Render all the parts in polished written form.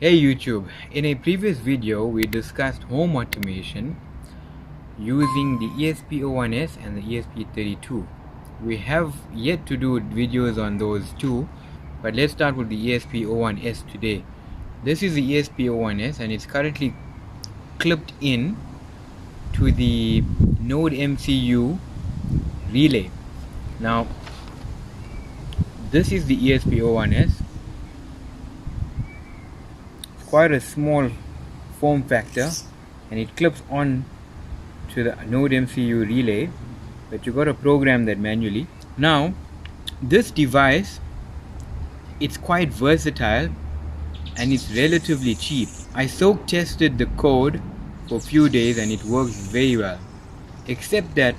Hey YouTube, in a previous video we discussed home automation using the esp01s and the esp32. We have yet to do videos on those two, but let's start with the esp01s today. This is the esp01s and it's currently clipped in to the NodeMCU relay. Now this is the esp01s. Quite a small form factor and it clips on to the NodeMCU relay, but you got to program that manually. Now this device, it's quite versatile and it's relatively cheap. I soak tested the code for a few days and it works very well, except that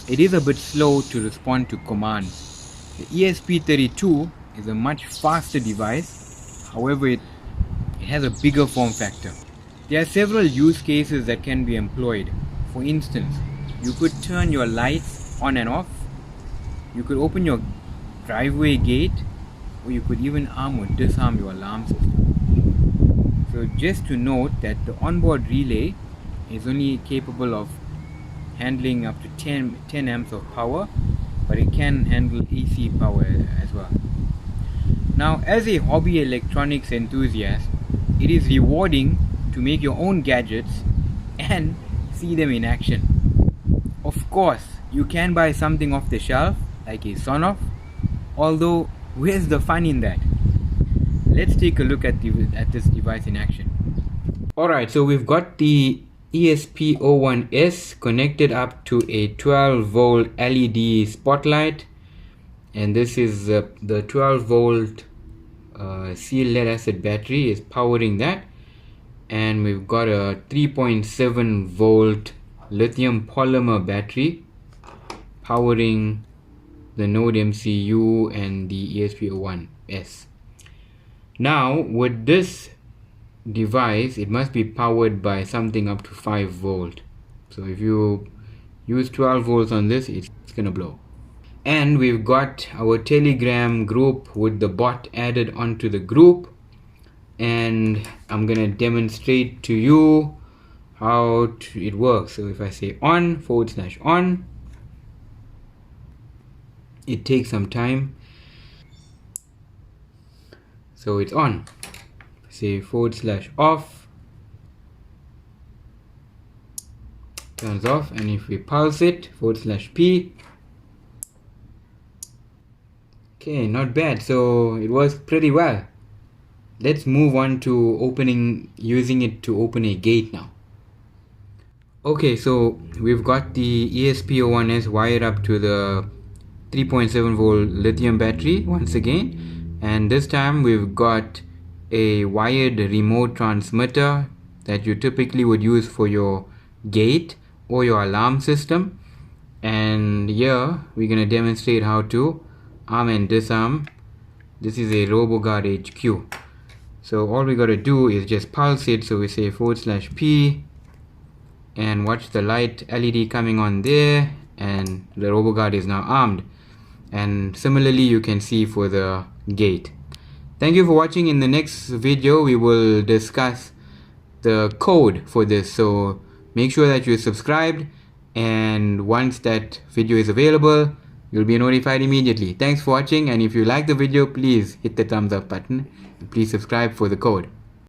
it is a bit slow to respond to commands. The esp32 is a much faster device, however it has a bigger form factor. There are several use cases that can be employed. For instance, you could turn your lights on and off, you could open your driveway gate, or you could even arm or disarm your alarm system. So just to note that the onboard relay is only capable of handling up to 10 amps of power, but it can handle AC power as well. Now, as a hobby electronics enthusiast, it is rewarding to make your own gadgets and see them in action. Of course, you can buy something off the shelf like a Sonoff, although where's the fun in that? Let's take a look at this device in action. Alright, so we've got the esp01s connected up to a 12 volt LED spotlight, and this is the 12 volt seal lead acid battery is powering that, and we've got a 3.7 volt lithium polymer battery powering the NodeMCU and the esp01s. Now with this device, it must be powered by something up to 5 volt. So if you use 12 volts on this, it's gonna blow. And we've got our Telegram group with the bot added onto the group, and I'm gonna demonstrate to you how it works. So if I say on/on, it takes some time, so it's on. Say /off, turns off, and if we pulse it /p, okay, not bad. So it works pretty well. Let's move on to using it to open a gate now. Okay, so we've got the esp01s wired up to the 3.7 volt lithium battery once again, and this time we've got a wired remote transmitter that you typically would use for your gate or your alarm system, and here we're going to demonstrate how to arm and disarm. This is a RoboGuard HQ. So all we got to do is just pulse it. So we say /p, and watch the light LED coming on there, and the RoboGuard is now armed. And similarly you can see for the gate. Thank you for watching. In the next video we will discuss the code for this, so make sure that you're subscribed, and once that video is available you'll be notified immediately. Thanks for watching, and if you like the video, please hit the thumbs up button and please subscribe for the code.